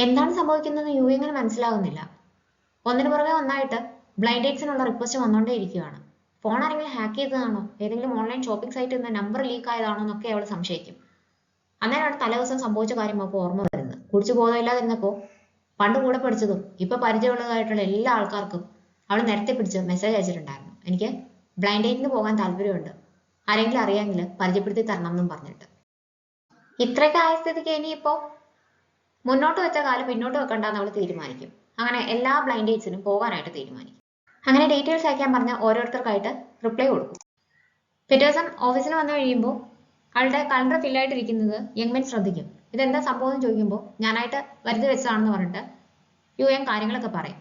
എന്താണ് സംഭവിക്കുന്നതെന്ന് യുഎങ്ങിന് മനസ്സിലാകുന്നില്ല. ഒന്നിനു പുറകെ ഒന്നായിട്ട് ബ്ലൈൻഡ് ഡേറ്റ്സിനുള്ള റിക്വസ്റ്റ് വന്നുകൊണ്ടേയിരിക്കുകയാണ്. ഫോൺ ആരെങ്കിലും ഹാക്ക് ചെയ്തതാണോ, ഏതെങ്കിലും ഓൺലൈൻ ഷോപ്പിംഗ് സൈറ്റിൽ നിന്ന് നമ്പർ ലീക്ക് ആയതാണോ എന്നൊക്കെ അവൾ സംശയിക്കും. അന്നേരമാണ് തലേദിവസം സംഭവിച്ച കാര്യം അവൾക്ക് ഓർമ്മ വരുന്നത്. കുടിച്ചു ബോധമില്ലാതിരുന്നപ്പോൾ പണ്ട് കൂടെ പഠിച്ചതും ഇപ്പൊ പരിചയമുള്ളതായിട്ടുള്ള എല്ലാ ആൾക്കാർക്കും അവൾ നിരത്തി പിടിച്ച് മെസ്സേജ് അയച്ചിട്ടുണ്ടായിരുന്നു. എനിക്ക് ബ്ലൈൻഡ് ഡേറ്റിന് പോകാൻ താല്പര്യമുണ്ട്, ആരെങ്കിലും അറിയാമെങ്കിൽ പരിചയപ്പെടുത്തി തരണം എന്നും പറഞ്ഞിട്ട്. ഇത്രയൊക്കെ ആയ സ്ഥിതിക്ക് ഇനിയിപ്പോ മുന്നോട്ട് വെച്ച കാലം പിന്നോട്ട് വെക്കണ്ടെന്ന് അവൾ തീരുമാനിക്കും. അങ്ങനെ എല്ലാ ബ്ലൈൻഡ് ഡേറ്റ്സിനും പോകാനായിട്ട് തീരുമാനിക്കും. അങ്ങനെ ഡീറ്റെയിൽസ് അയക്കാൻ പറഞ്ഞ ഓരോരുത്തർക്കായിട്ട് റിപ്ലൈ കൊടുക്കും. പിറ്റേ ദിവസം ഓഫീസിൽ വന്നു കഴിയുമ്പോൾ അവളുടെ കലണ്ടർ ഫില്ലായിട്ടിരിക്കുന്നത് യങ്മൻ ശ്രദ്ധിക്കും. ഇതെന്താ സംഭവം എന്ന് ചോദിക്കുമ്പോൾ ഞാനായിട്ട് വരുതി വെച്ചതാണെന്ന് പറഞ്ഞിട്ട് യുഎൻ കാര്യങ്ങളൊക്കെ പറയും.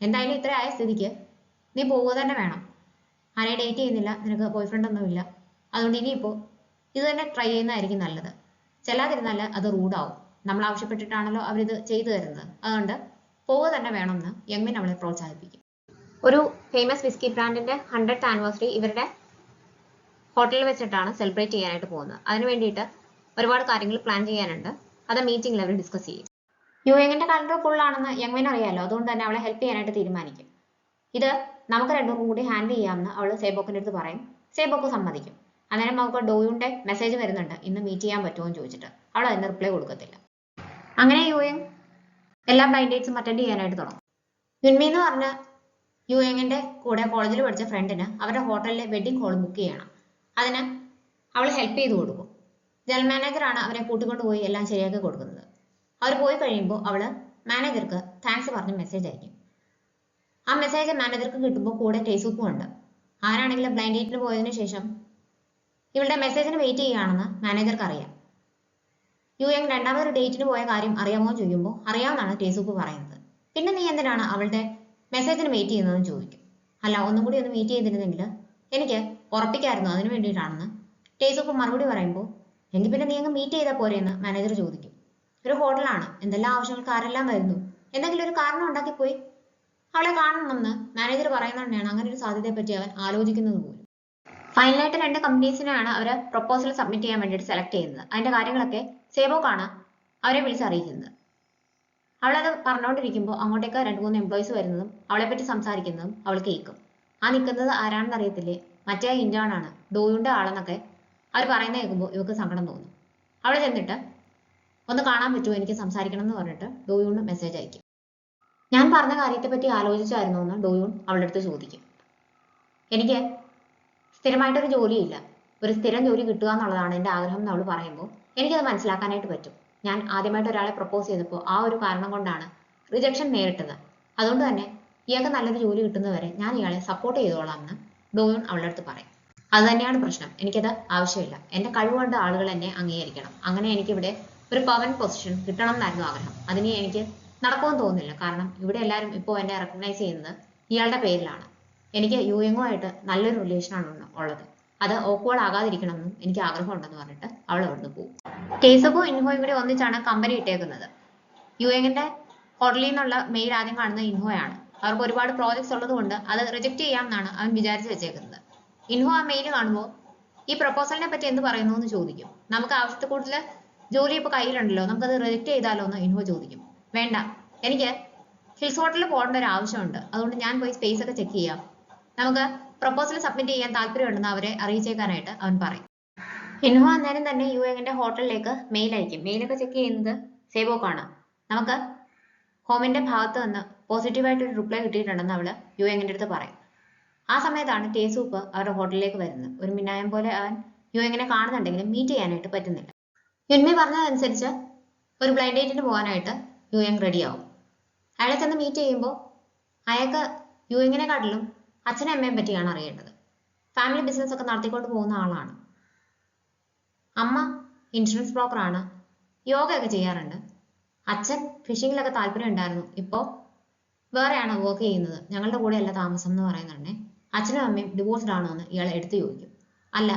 എന്തായാലും ഇത്ര ആയ സ്ഥിതിക്ക് നീ പോവുക തന്നെ വേണം, ആരെയും ഡേറ്റ് ചെയ്യുന്നില്ല, നിനക്ക് ബോയ് ഫ്രണ്ട് ഒന്നുമില്ല, അതുകൊണ്ട് ഇനിയിപ്പോൾ ഇത് തന്നെ ട്രൈ ചെയ്യുന്നതായിരിക്കും നല്ലത്. ചെല്ലാതിരുന്നാൽ അത് റൂഡാവും, നമ്മൾ ആവശ്യപ്പെട്ടിട്ടാണല്ലോ അവരിത് ചെയ്തു തരുന്നത്, അതുകൊണ്ട് പോവുക തന്നെ വേണമെന്ന് യങ്മിൻ അവളെ പ്രോത്സാഹിപ്പിക്കും. ഒരു ഫേമസ് വിസ്കി ബ്രാൻഡിന്റെ 100th ആനിവേഴ്സറി ഇവരുടെ ഹോട്ടലിൽ വെച്ചിട്ടാണ് സെലിബ്രേറ്റ് ചെയ്യാനായിട്ട് പോകുന്നത്. അതിന് വേണ്ടിയിട്ട് ഒരുപാട് കാര്യങ്ങൾ പ്ലാൻ ചെയ്യാനുണ്ട്. അത് മീറ്റിംഗിൽ അവർ ഡിസ്കസ് ചെയ്യും. യുഎങ്ങിന്റെ കലണ്ടർ ഫുൾ ആണെന്ന് യങ്മിൻ അറിയാലോ, അതുകൊണ്ട് തന്നെ അവളെ ഹെൽപ്പ് ചെയ്യാനായിട്ട് തീരുമാനിക്കും. ഇത് നമുക്ക് രണ്ടും കൂടി ഹാൻഡിൽ ചെയ്യാമെന്ന് അവൾ സേബോക്കിന്റെ അടുത്ത് പറയും. സേബോക്ക് സമ്മതിക്കും. അന്നേരം നമുക്ക് ഡോയുന്റെ മെസ്സേജ് വരുന്നുണ്ട്, ഇന്ന് മീറ്റ് ചെയ്യാൻ പറ്റുമോ എന്ന് ചോദിച്ചിട്ട്. അവൾ അതിന് റിപ്ലൈ കൊടുക്കത്തില്ല. അങ്ങനെ യുഎങ് എല്ലാ ബ്ലൈൻഡ് ഡേറ്റ്സും അറ്റൻഡ് ചെയ്യാനായിട്ട് തുടങ്ങും. യുൻമി എന്ന് പറഞ്ഞ യുഎങ്ങിന്റെ കൂടെ കോളേജിൽ പഠിച്ച ഫ്രണ്ടിന് അവരുടെ ഹോട്ടലിലെ വെഡിങ് ഹോൾ ബുക്ക് ചെയ്യണം. അതിന് അവൾ ഹെൽപ്പ് ചെയ്ത് കൊടുക്കും. ജനറൽ മാനേജറാണ് അവരെ കൂട്ടിക്കൊണ്ടുപോയി എല്ലാം ശരിയാക്കി കൊടുക്കുന്നത്. അവർ പോയി കഴിയുമ്പോൾ അവള് മാനേജർക്ക് താങ്ക്സ് പറഞ്ഞ് മെസ്സേജ് അയക്കും. ആ മെസ്സേജ് മാനേജർക്ക് കിട്ടുമ്പോൾ കൂടെ ടേസൂപ്പും ഉണ്ട്. ആരാണെങ്കിൽ ബ്ലൈൻഡ് ഡേറ്റിന് പോയതിനു ശേഷം ഇവളുടെ മെസ്സേജിന് വെയിറ്റ് ചെയ്യുകയാണെന്ന് മാനേജർക്ക് അറിയാം. യുഎങ് രണ്ടാമതൊരു ഡേറ്റിന് പോയ കാര്യം അറിയാമോ എന്ന് ചോദിക്കുമ്പോൾ അറിയാമെന്നാണ് ടേസൂപ്പ് പറയുന്നത്. പിന്നെ നീ എന്തിനാണ് അവളുടെ മെസ്സേജിന് വെയിറ്റ് ചെയ്യുന്നതെന്ന് ചോദിക്കും. അല്ല, ഒന്നും കൂടി ഒന്ന് മീറ്റ് ചെയ്തിരുന്നെങ്കിൽ എനിക്ക് ഉറപ്പിക്കായിരുന്നു, അതിന് വേണ്ടിയിട്ടാണെന്ന് ടേസൂപ്പ് മറുപടി പറയുമ്പോൾ എങ്കിൽ പിന്നെ നീ അങ്ങ് മീറ്റ് ചെയ്താൽ പോരെയെന്ന് മാനേജർ ചോദിക്കും. ഒരു ഹോട്ടലാണ്, എന്തെല്ലാം ആവശ്യങ്ങൾക്ക് ആരെല്ലാം വരുന്നു, എന്തെങ്കിലും ഒരു കാരണം ഉണ്ടാക്കിപ്പോയി അവളെ കാണണമെന്ന് മാനേജർ പറയുന്നതുകൊണ്ടാണ് അങ്ങനെ ഒരു സാധ്യതയെ പറ്റി അവൻ ആലോചിക്കുന്നത് പോലും. ഫൈനലായിട്ട് 2 കമ്പനീസിനെയാണ് അവർ പ്രൊപ്പോസൽ സബ്മിറ്റ് ചെയ്യാൻ വേണ്ടിയിട്ട് സെലക്ട് ചെയ്യുന്നത്. അതിന്റെ കാര്യങ്ങളൊക്കെ സേബോക്കാണ് അവരെ വിളിച്ചറിയിക്കുന്നത്. അവളത് പറഞ്ഞുകൊണ്ടിരിക്കുമ്പോൾ അങ്ങോട്ടേക്ക് 2-3 എംപ്ലോയീസ് വരുന്നതും അവളെ പറ്റി സംസാരിക്കുന്നതും അവൾ കേൾക്കും. ആ നിൽക്കുന്നത് ആരാണെന്ന് അറിയത്തില്ലേ, മറ്റേ ഇന്റേൺ ആണ്, ഡോയുടെ ആളെന്നൊക്കെ അവർ പറയുന്ന കേൾക്കുമ്പോൾ ഇവർക്ക് സങ്കടം തോന്നും. അവൾ ചെന്നിട്ട് ഒന്ന് കാണാൻ പറ്റുമോ, എനിക്ക് സംസാരിക്കണം എന്ന് പറഞ്ഞിട്ട് ഡോയൂണ് മെസ്സേജ് അയക്കും. ഞാൻ പറഞ്ഞ കാര്യത്തെപ്പറ്റി ആലോചിച്ചായിരുന്നു എന്ന് ഡോയൂൺ അവളുടെ അടുത്ത് ചോദിക്കും. എനിക്ക് സ്ഥിരമായിട്ടൊരു ജോലിയില്ല, ഒരു സ്ഥിരം ജോലി കിട്ടുക എന്നുള്ളതാണ് എൻ്റെ ആഗ്രഹം എന്ന് അവൾ പറയുമ്പോൾ എനിക്കത് മനസ്സിലാക്കാനായിട്ട് പറ്റും. ഞാൻ ആദ്യമായിട്ട് ഒരാളെ പ്രപ്പോസ് ചെയ്തപ്പോൾ ആ ഒരു കാരണം കൊണ്ടാണ് റിജക്ഷൻ നേരിട്ടത്. അതുകൊണ്ട് തന്നെ ഇയാൾക്ക് നല്ലൊരു ജോലി കിട്ടുന്നവരെ ഞാൻ ഇയാളെ സപ്പോർട്ട് ചെയ്തോളാം എന്ന് ഡോയൂൺ അവളുടെ അടുത്ത് പറയും. അത് തന്നെയാണ് പ്രശ്നം, എനിക്കത് ആവശ്യമില്ല, എൻ്റെ കഴിവുകൊണ്ട് ആളുകൾ എന്നെ അംഗീകരിക്കണം, അങ്ങനെ എനിക്കിവിടെ ഒരു പെർമനന്റ് പൊസിഷൻ കിട്ടണം എന്നായിരുന്നു ആഗ്രഹം. അതിന് എനിക്ക് നടക്കുമെന്ന് തോന്നുന്നില്ല, കാരണം ഇവിടെ എല്ലാവരും ഇപ്പോൾ എന്നെ റെക്കഗ്നൈസ് ചെയ്യുന്നത് ഇയാളുടെ പേരിലാണ്. എനിക്ക് യുഎങ്ങുമായിട്ട് നല്ലൊരു റിലേഷനാണ് ഉള്ളത്, അത് ഓക്വേർഡ് ആകാതിരിക്കണമെന്നും എനിക്ക് ആഗ്രഹമുണ്ടെന്ന് പറഞ്ഞിട്ട് അവൾ അവിടുന്ന് പോകും. ടേസപ്പോ ഇൻഹോയും കൂടി ഒന്നിച്ചാണ് കമ്പനി ഇട്ടേക്കുന്നത്. യുഎങ്ങിന്റെ ഹോട്ടലിൽ നിന്നുള്ള മെയിൽ ആദ്യം കാണുന്നത് ഇൻഹോയാണ്. അവർക്ക് ഒരുപാട് പ്രോജക്ട്സ് ഉള്ളത് കൊണ്ട് അത് റിജക്ട് ചെയ്യാമെന്നാണ് അവൻ വിചാരിച്ചു വെച്ചേക്കുന്നത്. ഇൻഹോ ആ മെയിൽ കാണുമ്പോൾ ഈ പ്രപ്പോസലിനെ പറ്റി എന്ത് പറയുന്നു എന്ന് ചോദിക്കും. നമുക്ക് ആവശ്യത്തിൽ കൂടുതൽ ജോലി ഇപ്പോൾ കയ്യിലുണ്ടല്ലോ, നമുക്കത് റിജക്ട് ചെയ്താലോ എന്ന് ഇൻഹോ ചോദിക്കും. വേണ്ട, എനിക്ക് ഹിൽസ് ഹോട്ടലിൽ പോകേണ്ട ഒരു ആവശ്യമുണ്ട്, അതുകൊണ്ട് ഞാൻ പോയി സ്പേസ് ഒക്കെ ചെക്ക് ചെയ്യാം, നമുക്ക് പ്രപ്പോസൽ സബ്മിറ്റ് ചെയ്യാൻ താല്പര്യമുണ്ടെന്ന് അവരെ അറിയിച്ചേക്കാനായിട്ട് അവൻ പറയും. ഇൻഹോ അന്നേരം തന്നെ യുഎങ്ങിന്റെ ഹോട്ടലിലേക്ക് മെയിൽ അയക്കും. മെയിലൊക്കെ ചെക്ക് ചെയ്യുന്നത് സേബോക്കാണ്. നമുക്ക് ഹോമിന്റെ ഭാഗത്ത് നിന്ന് പോസിറ്റീവായിട്ടൊരു റിപ്ലൈ കിട്ടിയിട്ടുണ്ടെന്ന് അവള് യുഎങ്ങിന്റെ അടുത്ത് പറയും. ആ സമയത്താണ് ടേസൂപ്പ് അവരുടെ ഹോട്ടലിലേക്ക് വരുന്നത്. ഒരു മിന്നായം പോലെ അവൻ യുഎങ്ങിനെ കാണുന്നുണ്ടെങ്കിലും മീറ്റ് ചെയ്യാനായിട്ട് പറ്റുന്നില്ല. യുൻമി പറഞ്ഞതനുസരിച്ച് ഒരു ബ്ലൈൻഡ് ഡേറ്റിന് പോകാനായിട്ട് യുഎങ് റെഡിയാവും. അയാളെ ചെന്ന് മീറ്റ് ചെയ്യുമ്പോൾ അയാൾക്ക് യുഎങ്ങിനെക്കാട്ടിലും അച്ഛനും അമ്മയും പറ്റിയാണ് അറിയേണ്ടത്. ഫാമിലി ബിസിനസ് ഒക്കെ നടത്തിക്കൊണ്ട് പോകുന്ന ആളാണ്. അമ്മ ഇൻഷുറൻസ് ബ്രോക്കറാണ്, യോഗയൊക്കെ ചെയ്യാറുണ്ട്. അച്ഛൻ ഫിഷിങ്ങിലൊക്കെ താല്പര്യം ഉണ്ടായിരുന്നു, ഇപ്പോൾ വേറെയാണ് വർക്ക് ചെയ്യുന്നത്, ഞങ്ങളുടെ കൂടെയല്ല താമസം എന്ന് പറയുന്നുണ്ടേ. അച്ഛനും അമ്മയും ഡിവോഴ്സ്ഡ് ആണോ എന്ന് ഇയാൾ എടുത്തു ചോദിക്കും. അല്ല,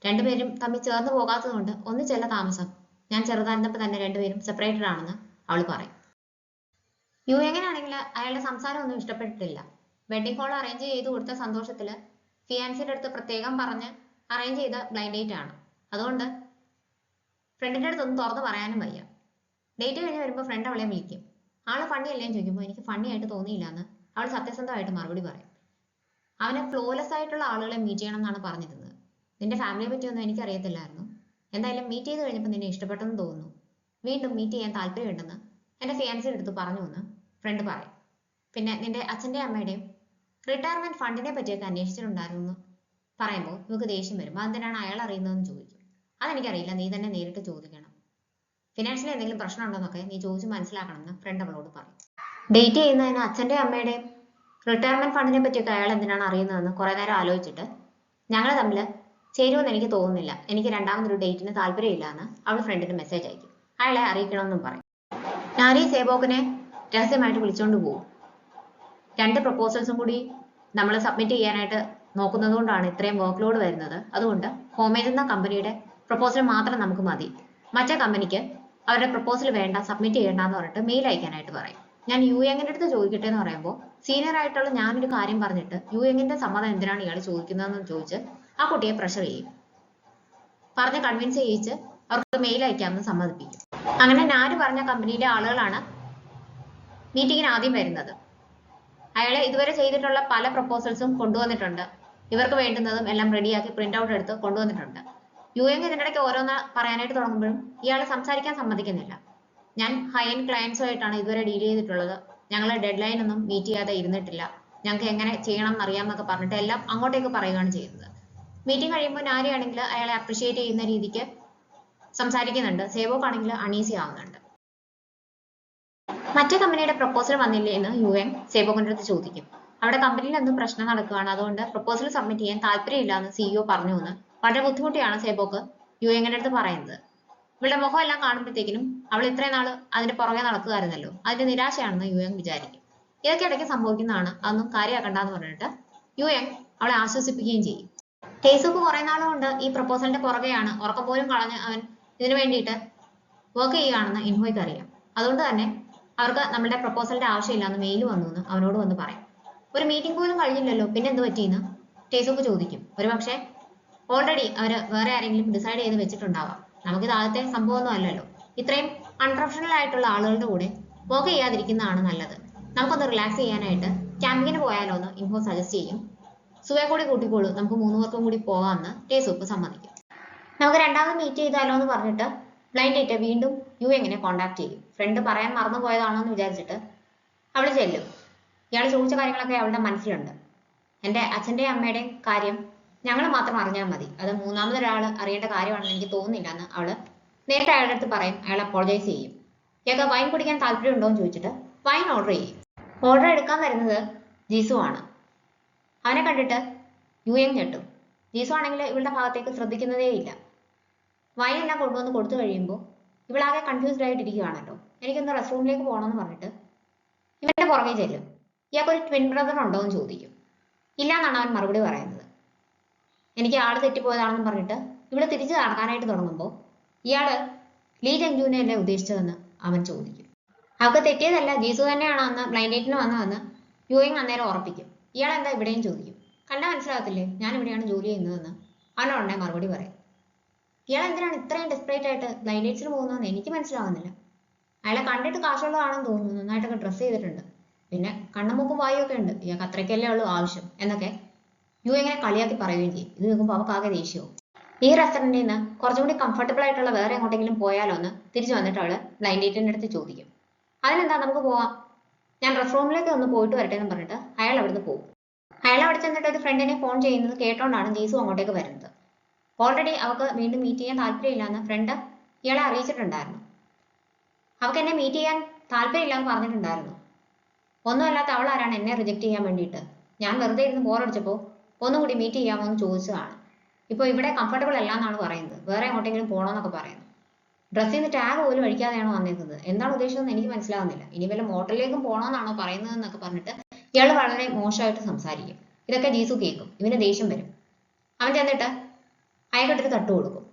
രണ്ടുപേരും തമ്മിൽ ചേർന്ന് പോകാത്തത് കൊണ്ട് ഒന്നിച്ചല്ല താമസം, ഞാൻ ചെറുതായിരുന്നപ്പോൾ തന്നെ രണ്ടുപേരും സെപ്പറേറ്റഡ് ആണെന്ന് അവൾ പറയും. യുഎങ്ങിനാണെങ്കിൽ അയാളുടെ സംസാരം ഒന്നും ഇഷ്ടപ്പെട്ടിട്ടില്ല. വെഡിങ് ഹോൾ അറേഞ്ച് ചെയ്ത് കൊടുത്ത സന്തോഷത്തില് ഫിയാൻസിയുടെ അടുത്ത് പ്രത്യേകം പറഞ്ഞ് അറേഞ്ച് ചെയ്ത ബ്ലൈൻഡ് ഡേറ്റ് ആണ്. അതുകൊണ്ട് ഫ്രണ്ടിന്റെ അടുത്തൊന്നും തുറന്നു പറയാനും വയ്യ. ഡേറ്റ് കഴിഞ്ഞ് വരുമ്പോൾ ഫ്രണ്ട് അവളെ വിളിക്കും. ആള് ഫണ്ണി അല്ലേ എന്ന് ചോദിക്കുമ്പോൾ എനിക്ക് ഫണ്ണി ആയിട്ട് തോന്നിയില്ല എന്ന് അവൾ സത്യസന്ധമായിട്ട് മറുപടി പറയും. അവനെ ഫ്ലോലെസ് ആയിട്ടുള്ള ആളുകളെ മീറ്റ് ചെയ്യണം എന്നാണ് പറഞ്ഞിരുന്നത്. നിന്റെ ഫാമിലിയെ പറ്റിയൊന്നും എനിക്കറിയത്തില്ലായിരുന്നു. എന്തായാലും മീറ്റ് ചെയ്ത് കഴിഞ്ഞപ്പോൾ നിന്നെ ഇഷ്ടപ്പെട്ടെന്ന് തോന്നുന്നു. വീണ്ടും മീറ്റ് ചെയ്യാൻ താല്പര്യമുണ്ടെന്ന് എൻ്റെ ഫിയാൻസിയുടെ അടുത്ത് പറഞ്ഞു എന്ന് ഫ്രണ്ട് പറയും. പിന്നെ നിന്റെ അച്ഛൻ്റെയും അമ്മയുടെയും റിട്ടയർമെന്റ് ഫണ്ടിനെ പറ്റിയൊക്കെ അന്വേഷിച്ചിട്ടുണ്ടായിരുന്നു എന്ന് പറയുമ്പോൾ ഇവക്ക് ദേഷ്യം വരും. അതെന്തിനാണ് അയാൾ അറിയുന്നതെന്ന് ചോദിക്കും. അതെനിക്കറിയില്ല, നീ തന്നെ നേരിട്ട് ചോദിക്കണം. ഫിനാൻഷ്യലി എന്തെങ്കിലും പ്രശ്നമുണ്ടോന്നൊക്കെ നീ ചോദിച്ച് മനസ്സിലാക്കണമെന്ന് ഫ്രണ്ട് അവളോട് പറയും. ഡേറ്റ് ചെയ്യുന്നതിന് അച്ഛൻ്റെയും അമ്മയുടെയും റിട്ടയർമെന്റ് ഫണ്ടിനെ പറ്റിയൊക്കെ അയാൾ എന്തിനാണ് അറിയുന്നതെന്ന് കുറെ നേരം ആലോചിച്ചിട്ട് ഞങ്ങൾ തമ്മിൽ ചേരുമെന്ന് എനിക്ക് തോന്നുന്നില്ല, എനിക്ക് രണ്ടാമതൊരു ഡേറ്റിന് താല്പര്യമില്ല എന്ന് അവൾ ഫ്രണ്ടിന് മെസ്സേജ് അയക്കും. അയാളെ അറിയിക്കണമെന്നും പറയും. നാരി സേബോക്കിനെ രഹസ്യമായിട്ട് വിളിച്ചുകൊണ്ട് പോകും. 2 പ്രപ്പോസൽസും കൂടി നമ്മൾ സബ്മിറ്റ് ചെയ്യാനായിട്ട് നോക്കുന്നത് കൊണ്ടാണ് ഇത്രയും വർക്ക് ലോഡ് വരുന്നത്. അതുകൊണ്ട് ഹോമേജ് എന്ന കമ്പനിയുടെ പ്രപ്പോസൽ മാത്രം നമുക്ക് മതി. മറ്റേ കമ്പനിക്ക് അവരുടെ പ്രപ്പോസൽ വേണ്ട, സബ്മിറ്റ് ചെയ്യേണ്ട എന്ന് പറഞ്ഞിട്ട് മെയിൽ അയക്കാനായിട്ട് പറയും. ഞാൻ യു എങ്ങിന്റെ അടുത്ത് ചോദിക്കട്ടെ എന്ന് പറയുമ്പോൾ സീനിയർ ആയിട്ടുള്ള ഞാനൊരു കാര്യം പറഞ്ഞിട്ട് യു എങ്ങിന്റെ സമ്മതം എന്തിനാണ് ഇയാൾ ചോദിക്കുന്നതെന്ന് ചോദിച്ച് ആ കുട്ടിയെ പ്രഷർ ചെയ്യും. പറഞ്ഞ് കൺവിൻസ് ചെയ്യിച്ച് അവർക്ക് മെയിൽ അയക്കാമെന്ന് സമ്മതിപ്പിക്കും. അങ്ങനെ നാര് പറഞ്ഞ കമ്പനിയിലെ ആളുകളാണ് മീറ്റിങ്ങിന് ആദ്യം വരുന്നത്. അയാളെ ഇതുവരെ ചെയ്തിട്ടുള്ള പല പ്രപ്പോസൽസും കൊണ്ടുവന്നിട്ടുണ്ട്. ഇവർക്ക് വേണ്ടുന്നതും എല്ലാം റെഡിയാക്കി പ്രിന്റ് ഔട്ട് എടുത്ത് കൊണ്ടുവന്നിട്ടുണ്ട്. യു എങ് ഇതിനിടയ്ക്ക് ഓരോന്ന് പറയാനായിട്ട് തുടങ്ങുമ്പോഴും ഇയാൾ സംസാരിക്കാൻ സമ്മതിക്കുന്നില്ല. ഞാൻ ഹൈ എൻഡ് ക്ലയൻസുമായിട്ടാണ് ഇതുവരെ ഡീൽ ചെയ്തിട്ടുള്ളത്. ഞങ്ങൾ ഡെഡ് ലൈൻ ഒന്നും മീറ്റ് ചെയ്യാതെ ഇരുന്നിട്ടില്ല. ഞങ്ങൾക്ക് എങ്ങനെ ചെയ്യണം എന്നറിയാമെന്നൊക്കെ പറഞ്ഞിട്ട് എല്ലാം അങ്ങോട്ടേക്ക് പറയുകയാണ് ചെയ്യുന്നത്. മീറ്റിംഗ് കഴിയുമ്പോൾ നാരിയാണെങ്കിൽ അയാളെ അപ്രിഷിയേറ്റ് ചെയ്യുന്ന രീതിക്ക് സംസാരിക്കുന്നുണ്ട്. സേവോക്ക് ആണെങ്കിൽ അണീസി ആവുന്നുണ്ട്. മറ്റേ കമ്പനിയുടെ പ്രപ്പോസൽ വന്നില്ലേ എന്ന് യു എൻ സേവോക്കിന്റെ അടുത്ത് ചോദിക്കും. അവിടെ കമ്പനിയിൽ എന്തോ പ്രശ്നം നടക്കുകയാണ്, അതുകൊണ്ട് പ്രപ്പോസൽ സബ്മിറ്റ് ചെയ്യാൻ താല്പര്യമില്ല എന്ന് സിഇഒ പറഞ്ഞു എന്ന് വളരെ ബുദ്ധിമുട്ടിയാണ് സേബോക്ക് യു എങ്ങിന്റെ അടുത്ത് പറയുന്നത്. ഇവളുടെ മുഖം എല്ലാം കാണുമ്പോഴത്തേക്കിനും അവൾ ഇത്രയും നാൾ അതിന്റെ പുറകെ നടക്കുകയായിരുന്നല്ലോ, അതിന്റെ നിരാശയാണെന്ന് യു എങ് വിചാരിക്കും. ഇതൊക്കെ ഇടയ്ക്ക് സംഭവിക്കുന്നതാണ്, അതൊന്നും കാര്യമാക്കണ്ടെന്ന് പറഞ്ഞിട്ട് യു എങ് അവളെ ആശ്വസിപ്പിക്കുകയും ചെയ്യും. ടേസൂപ്പ് കുറെ നാളുകൊണ്ട് ഈ പ്രപ്പോസലിന്റെ പുറകെയാണ്. ഉറക്കം പോലും കളഞ്ഞ് അവൻ ഇതിനു വേണ്ടിയിട്ട് വർക്ക് ചെയ്യുകയാണെന്ന് ഇൻഹോയ്ക്ക് അറിയാം. അതുകൊണ്ട് തന്നെ അവർക്ക് നമ്മളുടെ പ്രപ്പോസലിന്റെ ആവശ്യമില്ലാന്ന് മെയിൽ വന്നു എന്ന് അവനോട് വന്ന് പറയും. ഒരു മീറ്റിംഗ് പോലും കഴിഞ്ഞില്ലല്ലോ, പിന്നെ എന്ത് പറ്റിയെന്ന് ടേസൂപ്പ് ചോദിക്കും. ഒരുപക്ഷെ ഓൾറെഡി അവര് വേറെ ആരെങ്കിലും ഡിസൈഡ് ചെയ്ത് വെച്ചിട്ടുണ്ടാവാം. നമുക്കിത് ആദ്യത്തെ സംഭവമൊന്നും അല്ലല്ലോ. ഇത്രയും അൺപ്രൊഫഷണൽ ആയിട്ടുള്ള ആളുകളുടെ കൂടെ വർക്ക് ചെയ്യാതിരിക്കുന്നതാണ് നല്ലത്. നമുക്കൊന്ന് റിലാക്സ് ചെയ്യാനായിട്ട് ക്യാമ്പിങ്ങിന് പോയാലോ എന്ന് ഇൻഹോ സജസ്റ്റ് ചെയ്യും. സുവെ കൂടി കൂട്ടിക്കോളൂ, നമുക്ക് 3 പേർക്കും കൂടി പോകാമെന്ന് ടേസൂപ്പ് സമ്മതിക്കും. നമുക്ക് രണ്ടാമത് മീറ്റ് ചെയ്താലോ എന്ന് പറഞ്ഞിട്ട് ബ്ലൈൻഡ് ഡേറ്റ് വീണ്ടും യു എങ്ങിനെ കോൺടാക്ട് ചെയ്യും. ഫ്രണ്ട് പറയാൻ മറന്നു പോയതാണോ എന്ന് വിചാരിച്ചിട്ട് അവൾ ചെല്ലും. ഇയാൾ ചോദിച്ച കാര്യങ്ങളൊക്കെ അവളുടെ മനസ്സിലുണ്ട്. എൻ്റെ അച്ഛൻ്റെയും അമ്മയുടെയും കാര്യം ഞങ്ങൾ മാത്രം അറിഞ്ഞാൽ മതി, അത് മൂന്നാമതൊരാൾ അറിയേണ്ട കാര്യമാണെന്ന് എനിക്ക് തോന്നുന്നില്ല എന്ന് അവൾ നേരിട്ട് അയാളുടെ അടുത്ത് പറയും. അയാൾ അപ്പോളജൈസ് ചെയ്യും. ഇയാൾക്ക് വൈൻ കുടിക്കാൻ താല്പര്യം ഉണ്ടോ എന്ന് ചോദിച്ചിട്ട് വൈൻ ഓർഡർ ചെയ്യും. ഓർഡർ എടുക്കാൻ വരുന്നത് ജീസു ആണ്. അവനെ കണ്ടിട്ട് യു എങ് ഞെട്ടും. ജീസു ആണെങ്കിൽ ഇവളുടെ ഭാഗത്തേക്ക് ശ്രദ്ധിക്കുന്നതേ ഇല്ല. വൈൻ എല്ലാം കൊണ്ടുവന്ന് കൊടുത്തു കഴിയുമ്പോൾ ഇവളാകെ കൺഫ്യൂസ്ഡ് ആയിട്ടിരിക്കുകയാണല്ലോ. എനിക്കൊന്ന് റെസ്റ്റ് റൂമിലേക്ക് പോകണമെന്ന് പറഞ്ഞിട്ട് ഇവന്റെ പുറകെ ചെല്ലും. ഇയാൾക്കൊരു ട്വിൻ ബ്രദർ ഉണ്ടോ എന്ന് ചോദിക്കും. ഇല്ല എന്നാണ് അവൻ മറുപടി പറയുന്നത്. എനിക്ക് ആള് തെറ്റിപ്പോയതാണെന്ന് പറഞ്ഞിട്ട് ഇവിടെ തിരിച്ചു നടക്കാനായിട്ട് തുടങ്ങുമ്പോൾ ഇയാള് ലീ ജങ്ജുവിനെ അല്ലേ ഉദ്ദേശിച്ചതെന്ന് അവൻ ചോദിക്കും. അവൾക്ക് തെറ്റിയതല്ല, ജീസു തന്നെയാണ് അന്ന് ബ്ലൈൻഡ് ഡേറ്റിന് വന്നതെന്ന് യു എങ് അന്നേരം ഉറപ്പിക്കും. ഇയാൾ എന്താ ഇവിടെയും ചോദിക്കും. കണ്ടാൽ മനസ്സിലാകത്തില്ലേ ഞാൻ ഇവിടെയാണ് ജോലി ചെയ്യുന്നതെന്ന് അവൻ ഉടനെ മറുപടി പറയും. ഇയാൾ എന്തിനാണ് ഇത്രയും ഡെസ്പറേറ്റ് ആയിട്ട് ബ്ലൈൻഡ് ഡേറ്റ്സിന് പോകുന്നതെന്ന് എനിക്ക് മനസ്സിലാവുന്നില്ല. അയാളെ കണ്ടിട്ട് കാശുള്ളതാണെന്ന് തോന്നുന്നു, നന്നായിട്ടൊക്കെ ഡ്രസ്സ് ചെയ്തിട്ടുണ്ട്, പിന്നെ കണ്ണും മൂക്കും വായും ഒക്കെ ഉണ്ട്, ഇയാൾക്ക് അത്രയ്ക്കല്ലേ ഉള്ളൂ ആവശ്യം എന്നൊക്കെ യു എങ്ങനെ കളിയാക്കി പറയുകയും ചെയ്യും. ഇത് നോക്കുമ്പോൾ അവൾക്ക് ആകെ ദേഷ്യവും. ഈ റെസ്റ്റോറൻറ്റിൽ നിന്ന് കുറച്ചും കൂടി കംഫർട്ടബിൾ ആയിട്ടുള്ള വേറെ എങ്ങോട്ടെങ്കിലും പോയാലോ എന്ന് തിരിച്ചു വന്നിട്ട് അവള് ബ്ലൈൻഡ് ഡേറ്റിന്റെ അടുത്ത് ചോദിക്കും. അതിനെന്താ, നമുക്ക് പോവാം, ഞാൻ റെസ്റ്റ് റൂമിലേക്ക് ഒന്ന് പോയിട്ട് വരട്ടെ എന്ന് പറഞ്ഞിട്ട് അയാൾ അവിടുന്ന് പോകും. അയാൾ അവിടെ ചെന്നിട്ട് ഒരു ഫ്രണ്ടിനെ ഫോൺ ചെയ്യുന്നത് കേട്ടോണ്ടാണ് ജീസു അങ്ങോട്ടേക്ക് വരുന്നത്. ഓൾറെഡി അവൾക്ക് വീണ്ടും മീറ്റ് ചെയ്യാൻ താല്പര്യമില്ലാന്ന് ഫ്രണ്ട് ഇയാളെ അറിയിച്ചിട്ടുണ്ടായിരുന്നു. അവൾക്ക് എന്നെ മീറ്റ് ചെയ്യാൻ താല്പര്യമില്ലാന്ന് പറഞ്ഞിട്ടുണ്ടായിരുന്നു. ഒന്നുമല്ലാത്ത അവൾ ആരാണ് എന്നെ റിജക്ട് ചെയ്യാൻ വേണ്ടിയിട്ട്. ഞാൻ വെറുതെ ഇരുന്ന് ബോറടിച്ചപ്പോൾ ഒന്നും കൂടി മീറ്റ് ചെയ്യാമോ എന്ന് ചോദിച്ചതാണ്. ഇപ്പോൾ ഇവിടെ കംഫർട്ടബിൾ അല്ല എന്നാണ് പറയുന്നത്, വേറെ എങ്ങോട്ടെങ്കിലും പോകണമെന്നൊക്കെ പറയുന്നു. ഡ്രസ്സിൽ നിന്ന് ടാഗ് പോലും അഴിക്കാതെയാണോ വന്നിരിക്കുന്നത്, എന്താണ് ഉദ്ദേശിച്ചതെന്ന് എനിക്ക് മനസ്സിലാവുന്നില്ല. ഇനി വല്ല മോട്ടലിലേക്കും പോകണമെന്നാണോ പറയുന്നത് എന്നൊക്കെ പറഞ്ഞിട്ട് ഇയാൾ വളരെ മോശമായിട്ട് സംസാരിക്കും. ഇതൊക്കെ ജീസു കേൾക്കും. ഇവന് ദേഷ്യം വരും. അവൻ ചെന്നിട്ട് അയക്കെട്ടിട്ട് തട്ടു കൊടുക്കും.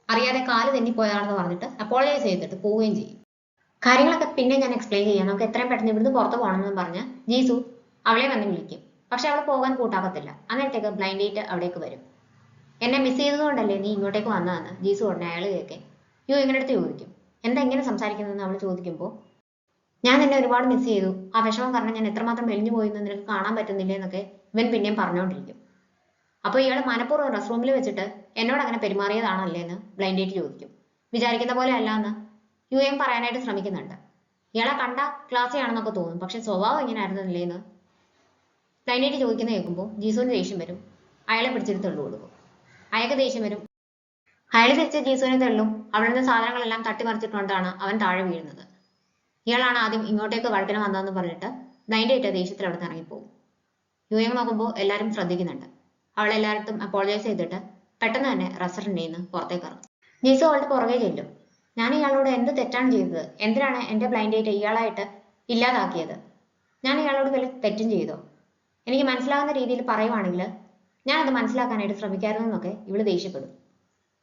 അറിയാതെ കാല് തെന്നിപ്പോയതാണെന്ന് പറഞ്ഞിട്ട് അപ്പോളജൈസ് ചെയ്തിട്ട് പോവുകയും ചെയ്യും. കാര്യങ്ങളൊക്കെ പിന്നെ ഞാൻ എക്സ്പ്ലെയിൻ ചെയ്യാം, നമുക്ക് എത്രയും പെട്ടെന്ന് ഇവിടുന്ന് പുറത്ത് പോകണമെന്ന് പറഞ്ഞ് ജീസു അവളെ വന്ന് വിളിക്കും. പക്ഷെ അവൾ പോകാൻ കൂട്ടാക്കത്തില്ല. അന്നേരത്തേക്ക് ബ്ലൈൻഡ് ഡേറ്റ് അവിടേക്ക് വരും. എന്നെ മിസ് ചെയ്തതുകൊണ്ടല്ലേ നീ ഇങ്ങോട്ടേക്ക് വന്നതെന്ന് ജീസു ഉടനെ അയാൾ കേൾക്കെ യു ഇങ്ങനെ അടുത്ത് ചോദിക്കും. എന്താ ഇങ്ങനെ സംസാരിക്കുന്നതെന്ന് അവൾ ചോദിക്കുമ്പോൾ ഞാൻ നിന്നെ ഒരുപാട് മിസ് ചെയ്തു, ആ വിഷമം കാരണം ഞാൻ എത്രമാത്രം മെലിഞ്ഞു പോയെന്ന് നിനക്ക് കാണാൻ പറ്റുന്നില്ലേ എന്നൊക്കെ ഇവൻ പിന്നെയും പറഞ്ഞുകൊണ്ടിരിക്കും. അപ്പോൾ ഇയാൾ മനഃപൂർവ്വം റെസ്റ്റ് റൂമിൽ വെച്ചിട്ട് എന്നോട് അങ്ങനെ പെരുമാറിയതാണല്ലേ എന്ന് ബ്ലൈൻഡ് ഡേറ്റ് ചോദിക്കും. വിചാരിക്കുന്ന പോലെ അല്ല എന്ന് യു എം പറയാനായിട്ട് ശ്രമിക്കുന്നുണ്ട്. ഇയാളെ കണ്ട ക്ലാസ്സി ആണെന്നൊക്കെ തോന്നും, പക്ഷെ സ്വഭാവം എങ്ങനെ ആയിരുന്നില്ലേ എന്ന് ബ്ലൈൻഡ് ഡേറ്റ് ചോദിക്കുന്ന കേൾക്കുമ്പോൾ ജീസുവിന് ദേഷ്യം വരും. അയാളെ പിടിച്ചിട്ട് തള്ളു കൊടുക്കും. അയാൾക്ക് ദേഷ്യം വരും. അയാൾ തിരിച്ച് ജീസുവിനെ തള്ളും. അവിടെ നിന്ന് സാധനങ്ങളെല്ലാം തട്ടിമറിച്ചിട്ടുകൊണ്ടാണ് അവൻ താഴെ വീഴുന്നത്. ഇയാളാണ് ആദ്യം ഇങ്ങോട്ടേക്ക് വഴക്കിന് വന്നതെന്ന് പറഞ്ഞിട്ട് ബ്ലൈൻഡ് ഡേറ്റ് ദേഷ്യത്തിൽ അവിടെ നിന്ന് ഇറങ്ങിപ്പോകും. യു എം നോക്കുമ്പോൾ എല്ലാവരും ശ്രദ്ധിക്കുന്നുണ്ട്. അവൾ എല്ലായിടത്തും അപ്പോളജൈസ് ചെയ്തിട്ട് പെട്ടെന്ന് തന്നെ റെസ്റ്റോറൻറ്റിൽ നിന്ന് പുറത്തേക്ക് ഇറങ്ങും. ജീസു അവളുടെ പുറകെ ചെല്ലും. ഞാൻ ഇയാളോട് എന്ത് തെറ്റാണ് ചെയ്തത്? എന്തിനാണ് എൻ്റെ ബ്ലൈൻഡ് ഡേറ്റ് ഇയാളായിട്ട് ഇല്ലാതാക്കിയത്? ഞാൻ ഇയാളോട് വല്ല തെറ്റും ചെയ്തോ? എനിക്ക് മനസ്സിലാകുന്ന രീതിയിൽ പറയുവാണെങ്കിൽ ഞാനത് മനസ്സിലാക്കാനായിട്ട് ശ്രമിക്കായിരുന്നു എന്നൊക്കെ ഇവള് ദേഷ്യപ്പെടും.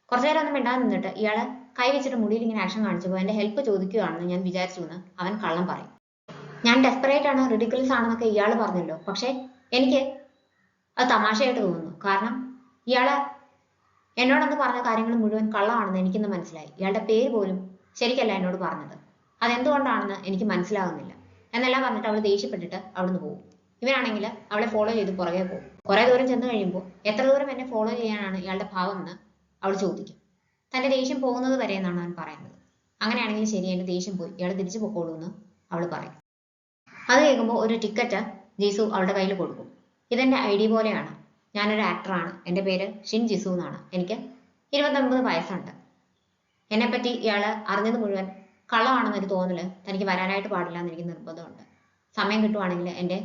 കുറച്ചു നേരം ഒന്നും മിണ്ടാതെ നിന്നിട്ട് ഇയാള് കൈ വെച്ചിട്ട് മുടിയിൽ ഇങ്ങനെ ആക്ഷൻ കാണിച്ചപ്പോൾ എൻ്റെ ഹെൽപ്പ് ചോദിക്കുകയാണെന്ന് ഞാൻ വിചാരിച്ചു എന്ന് അവൻ കള്ളം പറയും. ഞാൻ ഡെസ്പറേറ്റ് ആണ്, റിഡിക്കുലസ് ആണെന്നൊക്കെ ഇയാൾ പറഞ്ഞല്ലോ, പക്ഷേ എനിക്ക് അത് തമാശയായിട്ട് തോന്നുന്നു. കാരണം ഇയാള് എന്നോടൊന്ന് പറഞ്ഞ കാര്യങ്ങൾ മുഴുവൻ കള്ളമാണെന്ന് എനിക്കിന്ന് മനസ്സിലായി. ഇയാളുടെ പേര് പോലും ശരിക്കല്ല എന്നോട് പറഞ്ഞത്. അതെന്തുകൊണ്ടാണെന്ന് എനിക്ക് മനസ്സിലാകുന്നില്ല എന്നെല്ലാം പറഞ്ഞിട്ട് അവൾ ദേഷ്യപ്പെട്ടിട്ട് അവിടുന്ന് പോകും. ഇവനാണെങ്കിൽ അവളെ ഫോളോ ചെയ്ത് പുറകെ പോകും. കുറെ ദൂരം ചെന്ന് കഴിയുമ്പോൾ എത്ര ദൂരം എന്നെ ഫോളോ ചെയ്യാനാണ് ഇയാളുടെ ഭാവം എന്ന് അവൾ ചോദിക്കും. തന്റെ ദേഷ്യം പോകുന്നത് വരെ എന്നാണ് അവൻ പറയുന്നത്. അങ്ങനെയാണെങ്കിൽ ശരി, എന്റെ ദേഷ്യം പോയി, ഇയാൾ തിരിച്ചു പൊക്കോളൂ എന്ന് അവൾ പറയും. അത് കേൾക്കുമ്പോൾ ഒരു ടിക്കറ്റ് ജീസു അവളുടെ കയ്യിൽ കൊടുക്കും. ഇതെന്റെ ID പോലെയാണ്. ഞാനൊരു ആക്ടറാണ്. എൻ്റെ പേര് ഷിൻ ജിസു എന്നാണ്. എനിക്ക് 29 വയസ്സുണ്ട്. എന്നെപ്പറ്റി ഇയാൾ അറിഞ്ഞത് മുഴുവൻ കള്ളമാണെന്നൊരു തോന്നല് തനിക്ക് വരാനായിട്ട് പാടില്ല എന്ന് എനിക്ക് നിർബന്ധമുണ്ട്. സമയം കിട്ടുവാണെങ്കിൽ എൻ്റെ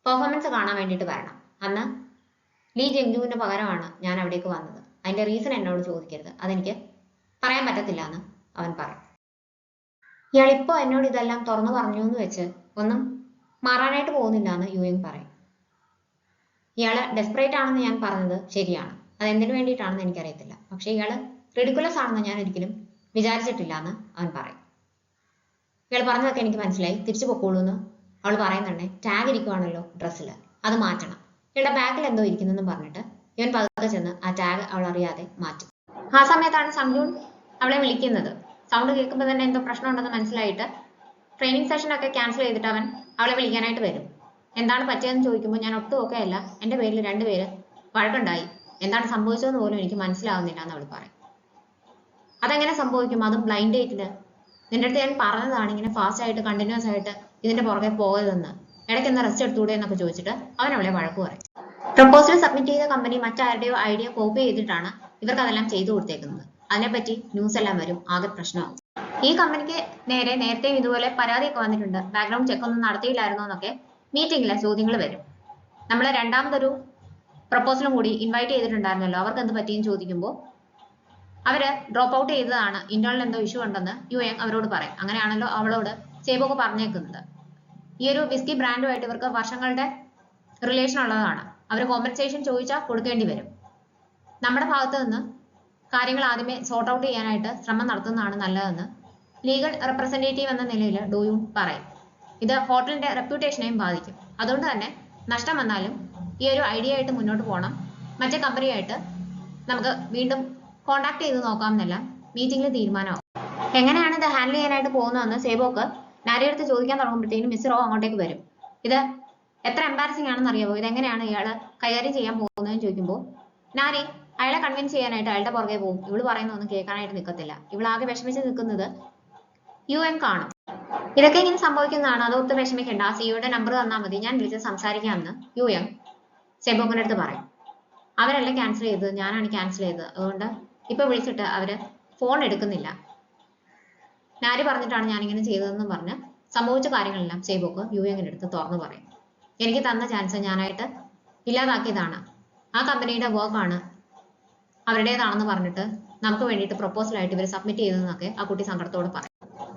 പെർഫോമൻസ് കാണാൻ വേണ്ടിയിട്ട് വരണം. അന്ന് ലീ ജെങ്ജുവിന് പകരമാണ് ഞാൻ അവിടേക്ക് വന്നത്. അതിൻ്റെ റീസൺ എന്നോട് ചോദിക്കരുത്, അതെനിക്ക് പറയാൻ പറ്റത്തില്ല എന്ന് അവൻ പറയും. ഇയാളിപ്പോൾ എന്നോട് ഇതെല്ലാം തുറന്നു പറഞ്ഞു എന്ന് വെച്ച് ഒന്നും മാറാനായിട്ട് പോകുന്നില്ല എന്ന് യുഎങ് പറയും. ഇയാള് ഡെസ്പറേറ്റ് ആണെന്ന് ഞാൻ പറഞ്ഞത് ശരിയാണ്. അതെന്തിനു വേണ്ടിയിട്ടാണെന്ന് എനിക്കറിയത്തില്ല. പക്ഷെ ഇയാള് റിഡിക്കുലസ് ആണെന്ന് ഞാൻ ഒരിക്കലും വിചാരിച്ചിട്ടില്ല എന്ന് അവൻ പറയും. ഇയാൾ പറഞ്ഞതൊക്കെ എനിക്ക് മനസ്സിലായി, തിരിച്ചു പൊക്കോളൂ എന്ന് അവൾ പറയുന്നുണ്ടേ. ടാഗ് ഇരിക്കുവാണല്ലോ ഡ്രസ്സിൽ, അത് മാറ്റണം. ഇയാളുടെ ബാഗിൽ എന്തോ ഇരിക്കുന്നെന്നും പറഞ്ഞിട്ട് ഇവൻ പതുക്കെ ചെന്ന് ആ ടാഗ് അവൾ അറിയാതെ മാറ്റും. ആ സമയത്താണ് സംജൂൺ അവളെ വിളിക്കുന്നത്. സൗണ്ട് കേൾക്കുമ്പോൾ തന്നെ എന്തോ പ്രശ്നമുണ്ടെന്ന് മനസ്സിലായിട്ട് ട്രെയിനിങ് സെഷനൊക്കെ ക്യാൻസൽ ചെയ്തിട്ട് അവൻ അവളെ വിളിക്കാനായിട്ട് വരും. എന്താണ് പറ്റിയതെന്ന് ചോദിക്കുമ്പോൾ ഞാൻ ഒട്ടും ഒക്കെ അല്ല, എൻ്റെ പേരിൽ 2 പേര് വഴക്കുണ്ടായി, എന്താണ് സംഭവിച്ചതെന്ന് പോലും എനിക്ക് മനസ്സിലാവുന്നില്ല എന്ന് അവൾ പറയും. അതെങ്ങനെ സംഭവിക്കും, അതും ബ്ലൈൻഡ് ഡേറ്റില്? നിന്റെ അടുത്ത് ഞാൻ പറഞ്ഞതാണ് ഇങ്ങനെ ഫാസ്റ്റ് ആയിട്ട് കണ്ടിന്യൂസ് ആയിട്ട് ഇതിന്റെ പുറകെ പോകരുതെന്ന്, ഇടയ്ക്ക് ഒന്ന് റെസ്റ്റ് എടുത്തൂടെ എന്നൊക്കെ ചോദിച്ചിട്ട് അവൻ അവളെ വഴക്ക് പറയും. പ്രപ്പോസൽ സബ്മിറ്റ് ചെയ്ത കമ്പനി മറ്റാരുടെയോ ഐഡിയ കോപ്പി ചെയ്തിട്ടാണ് ഇവർക്ക് അതെല്ലാം ചെയ്തു കൊടുത്തേക്കുന്നത്. അതിനെപ്പറ്റി ന്യൂസ് എല്ലാം വരും, ആകെ പ്രശ്നമാകും. ഈ കമ്പനിക്ക് നേരത്തെയും ഇതുപോലെ പരാതിയൊക്കെ വന്നിട്ടുണ്ട്, ബാക്ക്ഗ്രൗണ്ട് ചെക്ക് ഒന്നും നടത്തിയില്ലായിരുന്നോ എന്നൊക്കെ മീറ്റിംഗിലെ ചോദ്യങ്ങൾ വരും. നമ്മൾ രണ്ടാമതൊരു പ്രപ്പോസലും കൂടി ഇൻവൈറ്റ് ചെയ്തിട്ടുണ്ടായിരുന്നല്ലോ, അവർക്ക് എന്ത് പറ്റിയെന്ന് ചോദിക്കുമ്പോൾ അവര് ഡ്രോപ്പ് ഔട്ട് ചെയ്തതാണ്, ഇന്റേണൽ എന്തോ ഇഷ്യൂ ഉണ്ടെന്ന് യുഎങ് അവരോട് പറയും. അങ്ങനെയാണല്ലോ അവളോട് സേബോക്ക് പറഞ്ഞേക്കുന്നത്. ഈ ഒരു വിസ്കി ബ്രാൻഡുമായിട്ട് ഇവർക്ക് വർഷങ്ങളുടെ റിലേഷൻ ഉള്ളതാണ്. അവർ കോമ്പൻസേഷൻ ചോദിച്ചാൽ കൊടുക്കേണ്ടി വരും. നമ്മുടെ ഭാഗത്ത് നിന്ന് കാര്യങ്ങൾ ആദ്യമേ സോർട്ട് ഔട്ട് ചെയ്യാനായിട്ട് ശ്രമം നടത്തുന്നതാണ് നല്ലതെന്ന് ലീഗൽ റെപ്രസെന്റേറ്റീവ് എന്ന നിലയിൽ ഡോയൂൺ പറയും. ഇത് ഹോട്ടലിന്റെ റെപ്യൂട്ടേഷനെയും ബാധിക്കും. അതുകൊണ്ട് തന്നെ നഷ്ടം വന്നാലും ഈ ഒരു ഐഡിയ ആയിട്ട് മുന്നോട്ട് പോകണം. മറ്റേ കമ്പനിയായിട്ട് നമുക്ക് വീണ്ടും കോണ്ടാക്ട് ചെയ്ത് നോക്കാമെന്നെല്ലാം മീറ്റിംഗിൽ തീരുമാനമാവും. എങ്ങനെയാണ് ഇത് ഹാൻഡിൽ ചെയ്യാനായിട്ട് പോകുന്നതെന്ന് സേബോക്ക് നാരിയെടുത്ത് ചോദിക്കാൻ തുടങ്ങുമ്പോഴത്തേക്കും മിസ് റോ അങ്ങോട്ടേക്ക് വരും. ഇത് എത്ര എംബാരസിംഗ് ആണെന്ന് അറിയാമോ, ഇതെങ്ങനെയാണ് ഇയാൾ കൈകാര്യം ചെയ്യാൻ പോകുന്നതെന്ന് ചോദിക്കുമ്പോൾ നാരി അയാളെ കൺവിൻസ് ചെയ്യാനായിട്ട് അയാളുടെ പുറകെ പോകും. ഇവള് പറയുന്നൊന്നും കേൾക്കാനായിട്ട് നിൽക്കത്തില്ല. ഇവളാകെ വിഷമിച്ച് നിൽക്കുന്നത് യുഎൻ കാണും. ഇതൊക്കെ ഇങ്ങനെ സംഭവിക്കുന്നതാണ്, അതൊത്ത് വിഷമിക്കേണ്ട, ആ സിഇഒയുടെ നമ്പർ തന്നാൽ മതി, ഞാൻ വിളിച്ച് സംസാരിക്കാമെന്ന് യുഎൻ സെബോക്കിന്റെ അടുത്ത് പറയും. അവരല്ല ക്യാൻസൽ ചെയ്തത്, ഞാനാണ് ക്യാൻസൽ ചെയ്തത്. അതുകൊണ്ട് ഇപ്പൊ വിളിച്ചിട്ട് അവര് ഫോൺ എടുക്കുന്നില്ല, നാരി പറഞ്ഞിട്ടാണ് ഞാനിങ്ങനെ ചെയ്തതെന്നും പറഞ്ഞ് സംഭവിച്ച കാര്യങ്ങളെല്ലാം സേബോക്ക് യുഎങ്ങിന്റെ അടുത്ത് തുറന്നു പറയും. എനിക്ക് തന്ന ചാൻസ് ഞാനായിട്ട് ഇല്ലാതാക്കിയതാണ്, ആ കമ്പനിയുടെ വർക്കാണ് അവരുടേതാണെന്ന് പറഞ്ഞിട്ട് നമുക്ക് വേണ്ടിയിട്ട് പ്രപ്പോസലായിട്ട് ഇവർ സബ്മിറ്റ് ചെയ്തതെന്നൊക്കെ ആ കുട്ടി സങ്കടത്തോട് പറയും.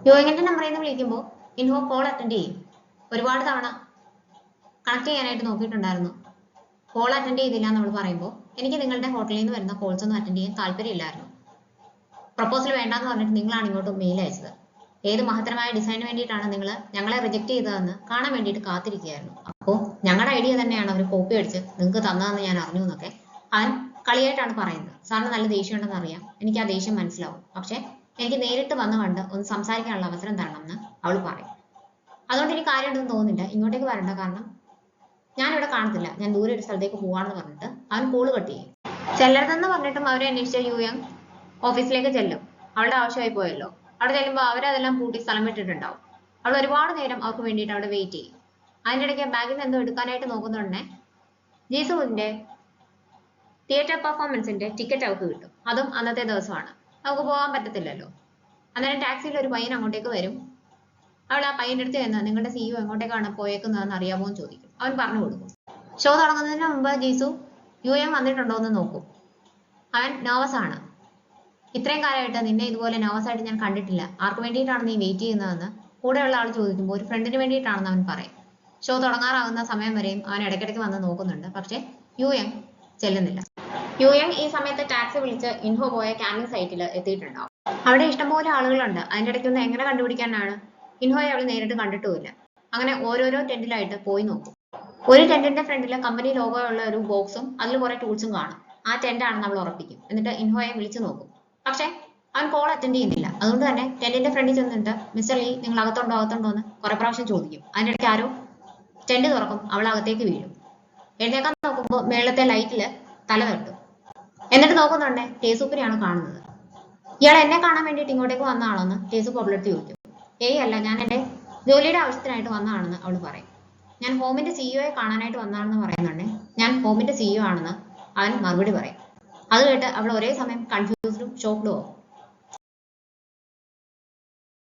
യുഎങ്ങിന്റെ നമ്പറിൽ നിന്ന് വിളിക്കുമ്പോൾ ഇൻഹോ കോൾ അറ്റൻഡ് ചെയ്യും. ഒരുപാട് തവണ കണക്ട് ചെയ്യാനായിട്ട് നോക്കിയിട്ടുണ്ടായിരുന്നു, കോൾ അറ്റൻഡ് ചെയ്തില്ല എന്ന് നമ്മൾ പറയുമ്പോൾ എനിക്ക് നിങ്ങളുടെ ഹോട്ടലിൽ നിന്ന് വരുന്ന കോൾസ് ഒന്നും അറ്റൻഡ് ചെയ്യാൻ താല്പര്യമില്ലായിരുന്നു, പ്രപ്പോസൽ വേണ്ടാന്ന് പറഞ്ഞിട്ട് നിങ്ങളാണ് ഇങ്ങോട്ട് മെയിൽ അയച്ചത്, ഏത് മഹത്തരമായ ഡിസൈന് വേണ്ടിയിട്ടാണ് നിങ്ങൾ ഞങ്ങളെ റിജക്ട് ചെയ്തതെന്ന് കാണാൻ വേണ്ടിയിട്ട് കാത്തിരിക്കുകയായിരുന്നു. അപ്പോൾ ഞങ്ങളുടെ ഐഡിയ തന്നെയാണ് അവർ കോപ്പി അടിച്ച് നിങ്ങൾക്ക് തന്നതെന്ന് ഞാൻ അറിഞ്ഞു എന്നൊക്കെ അവൻ കളിയായിട്ടാണ് പറയുന്നത്. സാറിന് നല്ല ദേഷ്യം ഉണ്ടെന്ന് അറിയാം, എനിക്ക് ആ ദേഷ്യം മനസ്സിലാവും, പക്ഷെ എനിക്ക് നേരിട്ട് വന്ന് കണ്ട് ഒന്ന് സംസാരിക്കാനുള്ള അവസരം തരണം എന്ന് അവൾ പറയും. അതുകൊണ്ട് എനിക്ക് കാര്യമുണ്ടെന്ന് തോന്നുന്നില്ല, ഇങ്ങോട്ടേക്ക് വരണ്ട, കാരണം ഞാനിവിടെ കാണത്തില്ല, ഞാൻ ദൂരെ ഒരു സ്ഥലത്തേക്ക് പോവാണെന്ന് പറഞ്ഞിട്ട് അവൻ കോള് കട്ട് ചെയ്യും. ചെല്ലരുതെന്ന് പറഞ്ഞിട്ടും അവരെ അന്വേഷിച്ച യുയങ് ഓഫീസിലേക്ക് ചെല്ലും. അവളുടെ ആവശ്യമായി പോയല്ലോ. അവിടെ ചെല്ലുമ്പോൾ അവരതെല്ലാം പൂട്ടി സ്ഥലം വിട്ടിട്ടുണ്ടാവും. അവൾ ഒരുപാട് നേരം അവർക്ക് വേണ്ടിയിട്ട് അവിടെ വെയിറ്റ് ചെയ്യും. അതിൻ്റെ ഇടയ്ക്ക് ബാഗിൽ നിന്ന് എന്തോ എടുക്കാനായിട്ട് നോക്കുന്നുടനെ ജീസുവിന്റെ തിയേറ്റർ പെർഫോമൻസിന്റെ ടിക്കറ്റ് അവൾക്ക് കിട്ടും. അതും അന്നത്തെ ദിവസമാണ്. അവൾക്ക് പോകാൻ പറ്റത്തില്ലല്ലോ. അന്നേരം ടാക്സിയിൽ ഒരു പയ്യൻ അങ്ങോട്ടേക്ക് വരും. അവൾ ആ പയ്യന്റെ അടുത്ത് ചെന്ന് നിങ്ങളുടെ CEO എങ്ങോട്ടേക്കാണ് പോയേക്കുന്നതെന്ന് അറിയാമോ എന്ന് ചോദിക്കും. അവൻ പറഞ്ഞു കൊടുക്കും. ഷോ തുടങ്ങുന്നതിന് മുമ്പ് ജീസു യുഎം വന്നിട്ടുണ്ടോ എന്ന് നോക്കും. അവൻ നെർവസ് ആണ്. ഇത്രയും കാലമായിട്ട് നിന്നെ ഇതുപോലെ നെർവസ് ആയിട്ട് ഞാൻ കണ്ടിട്ടില്ല, ആർക്ക് വേണ്ടിയിട്ടാണ് നീ വെയിറ്റ് ചെയ്യുന്നതെന്ന് കൂടെയുള്ള ആൾ ചോദിക്കുമ്പോൾ ഒരു ഫ്രണ്ടിന് വേണ്ടിയിട്ടാണെന്ന് അവൻ പറയും. ഷോ തുടങ്ങാറാകുന്ന സമയം വരെയും അവൻ ഇടയ്ക്കിടയ്ക്ക് വന്ന് നോക്കുന്നുണ്ട്, പക്ഷെ യുഎം ചെല്ലുന്നില്ല. യുഎം ഈ സമയത്ത് ടാക്സി വിളിച്ച് ഇൻഹോ പോയ ക്യാമ്പിംഗ് സൈറ്റിൽ എത്തിയിട്ടുണ്ടാവും. അവിടെ ഇഷ്ടംപോലെ ആളുകളുണ്ട്. അതിൻ്റെ ഇടയ്ക്കൊന്ന് എങ്ങനെ കണ്ടുപിടിക്കാനാണ്? ഇൻഹോയെ അവൾ നേരിട്ട് കണ്ടിട്ടുമില്ല. അങ്ങനെ ഓരോരോ ടെന്റിലായിട്ട് പോയി നോക്കും. ഒരു ടെന്റിന്റെ ഫ്രണ്ടിൽ കമ്പനി ലോഗോ ഉള്ള ഒരു ബോക്സും അതിൽ കുറെ ടൂൾസും കാണും. ആ ടെന്റ് ആണെന്ന് അവൾ ഉറപ്പിക്കും. എന്നിട്ട് ഇൻഹോയെ വിളിച്ചു നോക്കും. പക്ഷെ അവൻ കോൾ അറ്റൻഡ് ചെയ്യുന്നില്ല. അതുകൊണ്ട് തന്നെ ടെന്റിന്റെ ഫ്രണ്ടിൽ ചെന്നിട്ട് മിസ്റ്റർ ലീ നിങ്ങൾ അകത്തുണ്ടോ എന്ന് കുറെ പ്രാവശ്യം ചോദിക്കും. അതിൻ്റെ ഇടയ്ക്ക് ആരോ ടെന്റ് തുറക്കും. അവൾ അകത്തേക്ക് വീഴും. എഴുന്നേക്കാൻ നോക്കുമ്പോൾ മേളത്തെ ലൈറ്റില് തല തട്ടും. എന്നിട്ട് നോക്കുന്നുണ്ടേ ടേസൂപ്പിനെയാണ് കാണുന്നത്. ഇയാൾ എന്നെ കാണാൻ വേണ്ടിയിട്ട് ഇങ്ങോട്ടേക്ക് വന്നതാണോന്ന് ടേസൂപ്പ് അവളെടുത്ത് ചോദിക്കും. ഏയ് അല്ല, ഞാൻ എൻ്റെ ജോലിയുടെ ആവശ്യത്തിനായിട്ട് വന്നതാണെന്ന് അവൾ പറയും. ഞാൻ ഹോമിന്റെ സിഇഒയെ കാണാനായിട്ട് വന്നതാണെന്ന് പറയുന്നുണ്ടേ ഞാൻ ഹോമിന്റെ സിഇഒ ആണെന്ന് അവൻ മറുപടി പറയും. അത് കേട്ട് അവൾ ഒരേ സമയം കൺഫ്യൂസ്ഡും ഷോക്ക്ഡും ആവും.